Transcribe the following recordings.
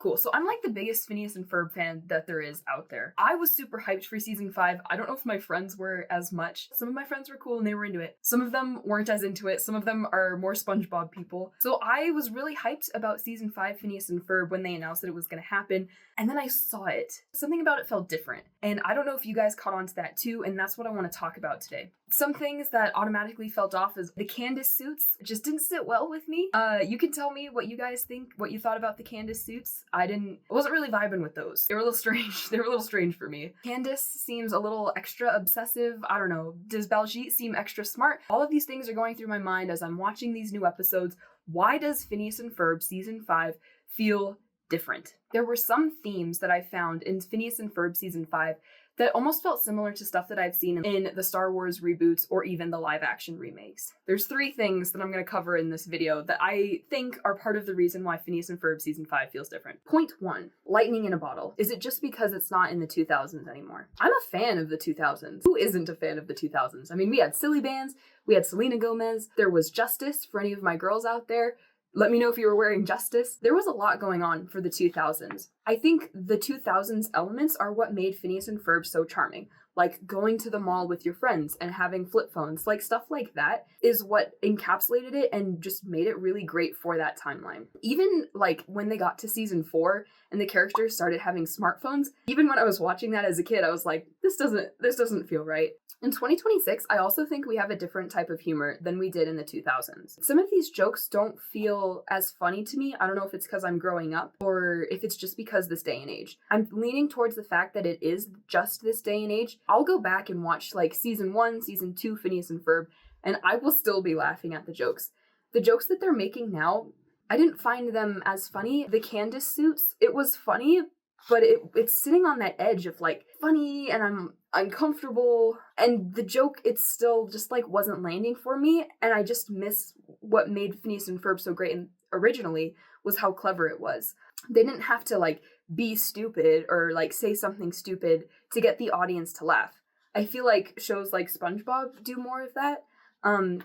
Cool. So I'm like the biggest Phineas and Ferb fan that there is out there. I was super hyped for season 5. I don't know if my friends were as much. Some of my friends were cool and they were into it. Some of them weren't as into it. Some of them are more SpongeBob people. So I was really hyped about season 5 Phineas and Ferb when they announced that it was going to happen. And then I saw it. Something about it felt different. And I don't know if you guys caught on to that too, and that's what I want to talk about today. Some things that automatically felt off is the Candace suits just didn't sit well with me. You can tell me what you guys think, what you thought about the Candace suits. I wasn't really vibing with those. They were a little strange. They were a little strange for me. Candace seems a little extra obsessive. I don't know. Does Baljeet seem extra smart? All of these things are going through my mind as I'm watching these new episodes. Why does Phineas and Ferb season 5 feel different? There were some themes that I found in Phineas and Ferb season 5 that almost felt similar to stuff that I've seen in the Star Wars reboots or even the live action remakes. There's 3 things that I'm going to cover in this video that I think are part of the reason why Phineas and Ferb season 5 feels different. Point 1, lightning in a bottle. Is it just because it's not in the 2000s anymore? I'm a fan of the 2000s. Who isn't a fan of the 2000s? I mean, we had silly bands, we had Selena Gomez, there was Justice for any of my girls out there. Let me know if you were wearing Justice. There was a lot going on for the 2000s. I think the 2000s elements are what made Phineas and Ferb so charming. Like going to the mall with your friends and having flip phones, like stuff like that is what encapsulated it and just made it really great for that timeline. Even like when they got to season 4 and the characters started having smartphones, even when I was watching that as a kid, I was like, this doesn't feel right. In 2026, I also think we have a different type of humor than we did in the 2000s. Some of these jokes don't feel as funny to me. I don't know if it's because I'm growing up or if it's just because this day and age. I'm leaning towards the fact that it is just this day and age. I'll go back and watch like season 1, season 2 Phineas and Ferb, and I will still be laughing at the jokes. The jokes that they're making now, I didn't find them as funny. The Candace suits, it was funny, but it's sitting on that edge of like funny and I'm uncomfortable, and the joke, it still just like wasn't landing for me, and I just miss what made Phineas and Ferb so great and originally was how clever it was. They didn't have to like be stupid or like say something stupid to get the audience to laugh. I feel like shows like SpongeBob do more of that.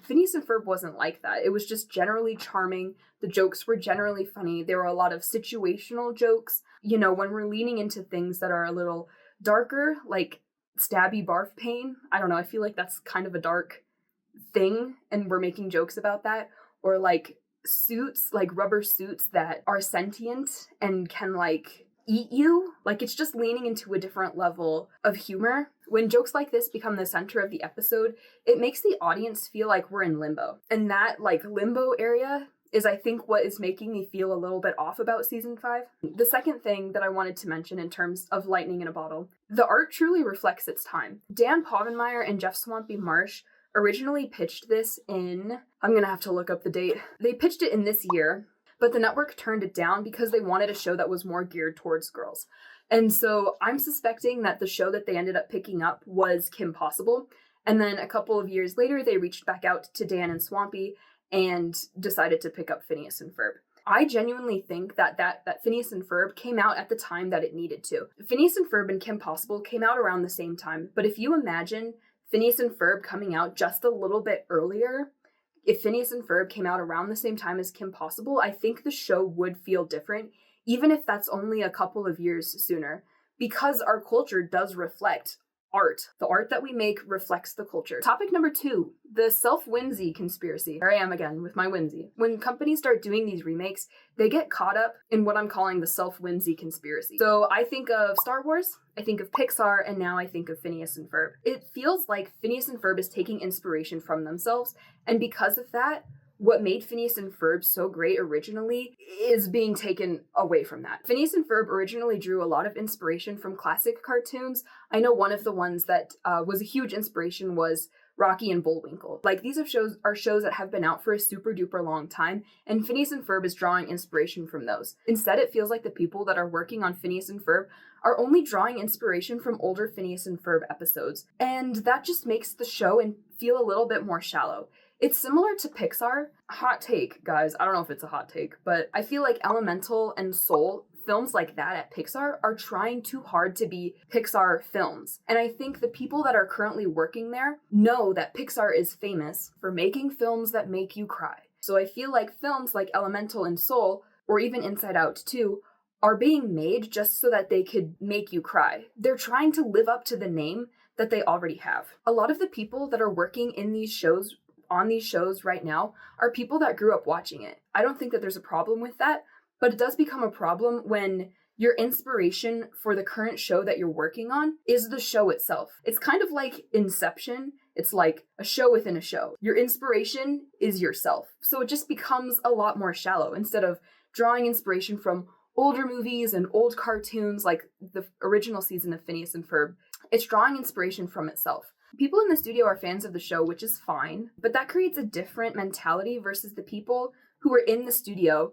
Phineas and Ferb wasn't like that. It was just generally charming. The jokes were generally funny. There were a lot of situational jokes. You know, when we're leaning into things that are a little darker, like stabby barf pain, I don't know, I feel like that's kind of a dark thing and we're making jokes about that. Or like suits, like rubber suits that are sentient and can like eat you. Like it's just leaning into a different level of humor. When jokes like this become the center of the episode, it makes the audience feel like we're in limbo. And that like limbo area is, I think, what is making me feel a little bit off about season 5. The second thing that I wanted to mention in terms of lightning in a bottle, the art truly reflects its time. Dan Povenmire and Jeff Swampy Marsh originally pitched this in, I'm gonna have to look up the date. They pitched it in this year, but the network turned it down because they wanted a show that was more geared towards girls. And so I'm suspecting that the show that they ended up picking up was Kim Possible. And then a couple of years later, they reached back out to Dan and Swampy and decided to pick up Phineas and Ferb. I genuinely think that Phineas and Ferb came out at the time that it needed to. Phineas and Ferb and Kim Possible came out around the same time, but if you imagine Phineas and Ferb coming out just a little bit earlier, if Phineas and Ferb came out around the same time as Kim Possible, I think the show would feel different, even if that's only a couple of years sooner, because our culture does reflect art. The art that we make reflects the culture. Topic number 2, the self-Whimsy conspiracy. Here I am again with my Whimsy. When companies start doing these remakes, they get caught up in what I'm calling the self-Whimsy conspiracy. So I think of Star Wars, I think of Pixar, and now I think of Phineas and Ferb. It feels like Phineas and Ferb is taking inspiration from themselves, and because of that, what made Phineas and Ferb so great originally is being taken away from that. Phineas and Ferb originally drew a lot of inspiration from classic cartoons. I know one of the ones that was a huge inspiration was Rocky and Bullwinkle. Like, these are shows that have been out for a super duper long time, and Phineas and Ferb is drawing inspiration from those. Instead, it feels like the people that are working on Phineas and Ferb are only drawing inspiration from older Phineas and Ferb episodes, and that just makes the show feel a little bit more shallow. It's similar to Pixar. Hot take, guys. I don't know if it's a hot take, but I feel like Elemental and Soul, films like that at Pixar, are trying too hard to be Pixar films. And I think the people that are currently working there know that Pixar is famous for making films that make you cry. So I feel like films like Elemental and Soul, or even Inside Out 2, are being made just so that they could make you cry. They're trying to live up to the name that they already have. A lot of the people that are working in these shows, on these shows right now, are people that grew up watching it. I don't think that there's a problem with that, but it does become a problem when your inspiration for the current show that you're working on is the show itself. It's kind of like Inception. It's like a show within a show. Your inspiration is yourself. So it just becomes a lot more shallow. Instead of drawing inspiration from older movies and old cartoons like the original season of Phineas and Ferb, it's drawing inspiration from itself. People in the studio are fans of the show, which is fine, but that creates a different mentality versus the people who were in the studio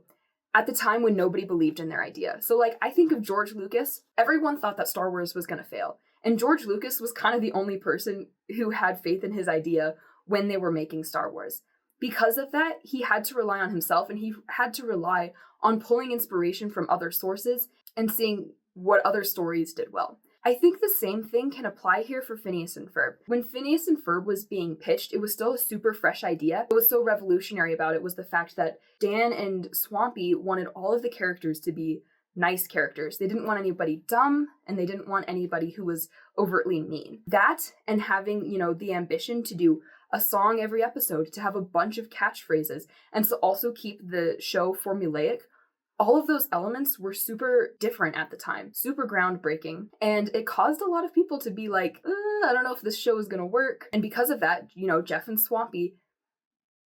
at the time when nobody believed in their idea. So like, I think of George Lucas. Everyone thought that Star Wars was going to fail. And George Lucas was kind of the only person who had faith in his idea when they were making Star Wars. Because of that, he had to rely on himself, and he had to rely on pulling inspiration from other sources and seeing what other stories did well. I think the same thing can apply here for Phineas and Ferb. When Phineas and Ferb was being pitched, it was still a super fresh idea. What was so revolutionary about it was the fact that Dan and Swampy wanted all of the characters to be nice characters. They didn't want anybody dumb, and they didn't want anybody who was overtly mean. That, and having, the ambition to do a song every episode, to have a bunch of catchphrases, and to also keep the show formulaic, all of those elements were super different at the time, super groundbreaking, and it caused a lot of people to be like, I don't know if this show is gonna work. And because of that, Jeff and Swampy,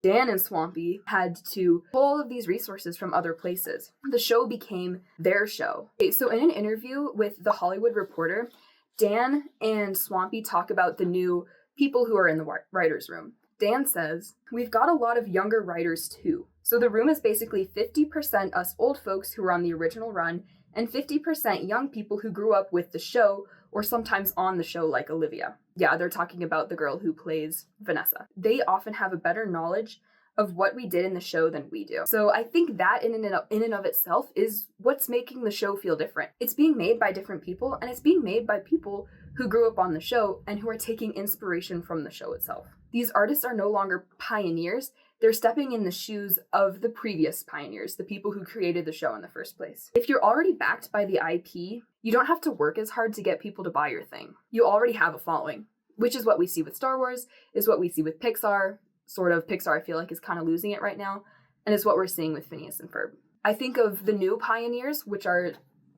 Dan and Swampy had to pull all of these resources from other places. The show became their show. Okay, so in an interview with The Hollywood Reporter, Dan and Swampy talk about the new people who are in the writer's room. Dan says, "We've got a lot of younger writers too. So the room is basically 50% us old folks who were on the original run and 50% young people who grew up with the show or sometimes on the show like Olivia." Yeah, they're talking about the girl who plays Vanessa. They often have a better knowledge of what we did in the show than we do. So I think that in and of itself is what's making the show feel different. It's being made by different people, and it's being made by people who grew up on the show and who are taking inspiration from the show itself. These artists are no longer pioneers. They're stepping in the shoes of the previous pioneers, the people who created the show in the first place. If you're already backed by the IP, you don't have to work as hard to get people to buy your thing. You already have a following, which is what we see with Star Wars, is what we see with Pixar. Sort of. Pixar, I feel like, is kind of losing it right now, and it's what we're seeing with Phineas and Ferb. I think of the new pioneers, which are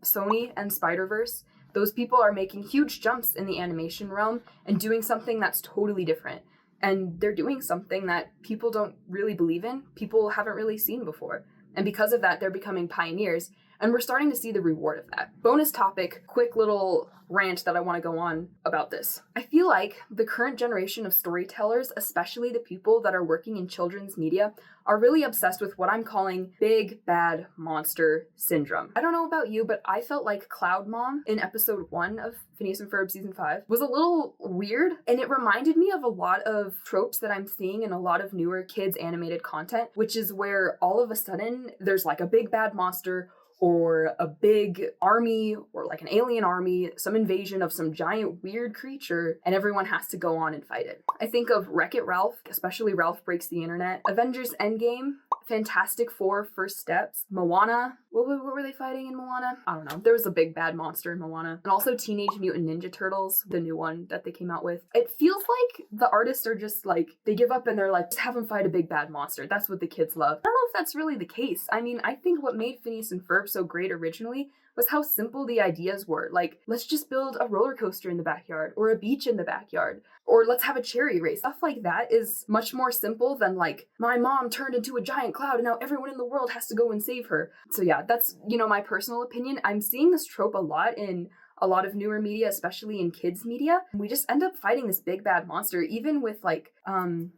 Sony and Spider-Verse. Those people are making huge jumps in the animation realm and doing something that's totally different. And they're doing something that people don't really believe in, people haven't really seen before. And because of that, they're becoming pioneers, and we're starting to see the reward of that. Bonus topic, quick little rant that I want to go on about this. I feel like the current generation of storytellers, especially the people that are working in children's media, are really obsessed with what I'm calling big bad monster syndrome. I don't know about you, but I felt like Cloud Mom in episode 1 of Phineas and Ferb season 5 was a little weird, and it reminded me of a lot of tropes that I'm seeing in a lot of newer kids animated content, which is where all of a sudden there's like a big bad monster or a big army or like an alien army, some invasion of some giant weird creature, and everyone has to go on and fight it. I think of Wreck-It Ralph, especially Ralph Breaks the Internet, Avengers Endgame, Fantastic Four First Steps, Moana. What were they fighting in Moana? I don't know. There was a big bad monster in Moana. And also Teenage Mutant Ninja Turtles, the new one that they came out with. It feels like the artists are just like, they give up and they're like, just have them fight a big bad monster. That's what the kids love. I don't know if that's really the case. I mean, I think what made Phineas and Ferb so great originally was how simple the ideas were. Like, let's just build a roller coaster in the backyard, or a beach in the backyard, or let's have a cherry race. Stuff like that is much more simple than like, my mom turned into a giant cloud and now everyone in the world has to go and save her. So yeah, that's, my personal opinion. I'm seeing this trope a lot in a lot of newer media, especially in kids media. We just end up fighting this big bad monster, even with like, what's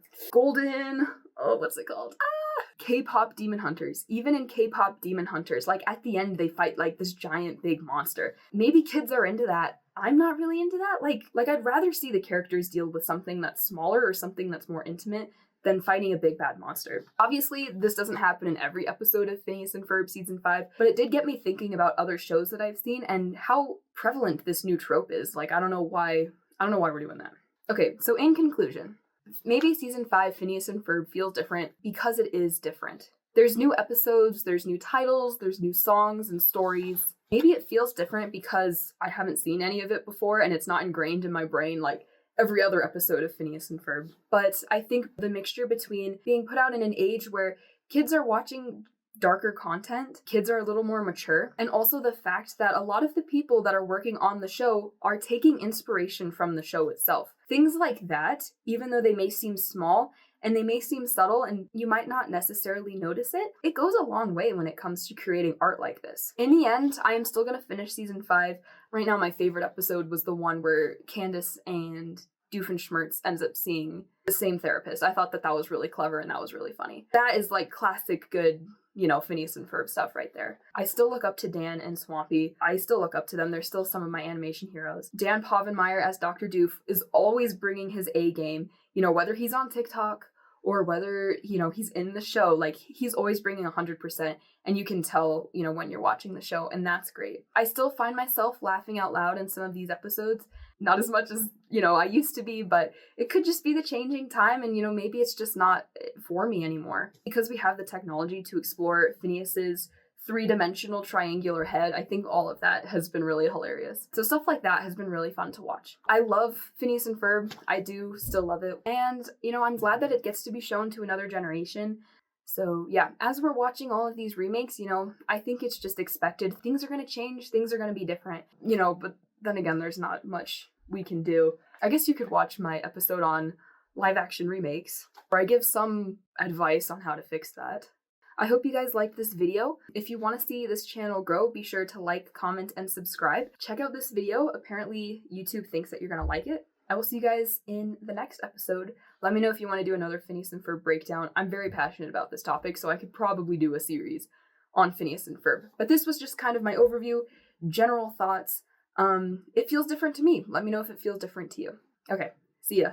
it called? K-pop Demon Hunters. Even in K-pop Demon Hunters, like at the end they fight like this giant big monster. Maybe kids are into that. I'm not really into that. Like I'd rather see the characters deal with something that's smaller or something that's more intimate than fighting a big bad monster. Obviously, this doesn't happen in every episode of Phineas and Ferb season 5, but it did get me thinking about other shows that I've seen and how prevalent this new trope is. Like, I don't know why we're doing that. Okay, so in conclusion, maybe season 5 Phineas and Ferb feels different because it is different. There's new episodes, there's new titles, there's new songs and stories. Maybe it feels different because I haven't seen any of it before and it's not ingrained in my brain like every other episode of Phineas and Ferb. But I think the mixture between being put out in an age where kids are watching darker content, kids are a little more mature, and also the fact that a lot of the people that are working on the show are taking inspiration from the show itself. Things like that, even though they may seem small and they may seem subtle and you might not necessarily notice it, it goes a long way when it comes to creating art like this. In the end, I am still going to finish season 5. Right now, my favorite episode was the one where Candace and Doofenshmirtz ends up seeing the same therapist. I thought that that was really clever and that was really funny. That is like classic good, Phineas and Ferb stuff right there. I still look up to Dan and Swampy. I still look up to them. They're still some of my animation heroes. Dan Povenmire as Dr. Doof is always bringing his A game, whether he's on TikTok or whether, he's in the show, like he's always bringing 100% and you can tell, when you're watching the show, and that's great. I still find myself laughing out loud in some of these episodes, not as much as, I used to be, but it could just be the changing time and, maybe it's just not for me anymore. Because we have the technology to explore Phineas's three-dimensional triangular head, I think all of that has been really hilarious. So stuff like that has been really fun to watch. I love Phineas and Ferb. I do still love it. And, I'm glad that it gets to be shown to another generation. So yeah, as we're watching all of these remakes, I think it's just expected. Things are going to change. Things are going to be different, but then again, there's not much we can do. I guess you could watch my episode on live action remakes, where I give some advice on how to fix that. I hope you guys liked this video. If you want to see this channel grow, be sure to like, comment, and subscribe. Check out this video. Apparently, YouTube thinks that you're going to like it. I will see you guys in the next episode. Let me know if you want to do another Phineas and Ferb breakdown. I'm very passionate about this topic, so I could probably do a series on Phineas and Ferb. But this was just kind of my overview, general thoughts. It feels different to me. Let me know if it feels different to you. Okay, see ya.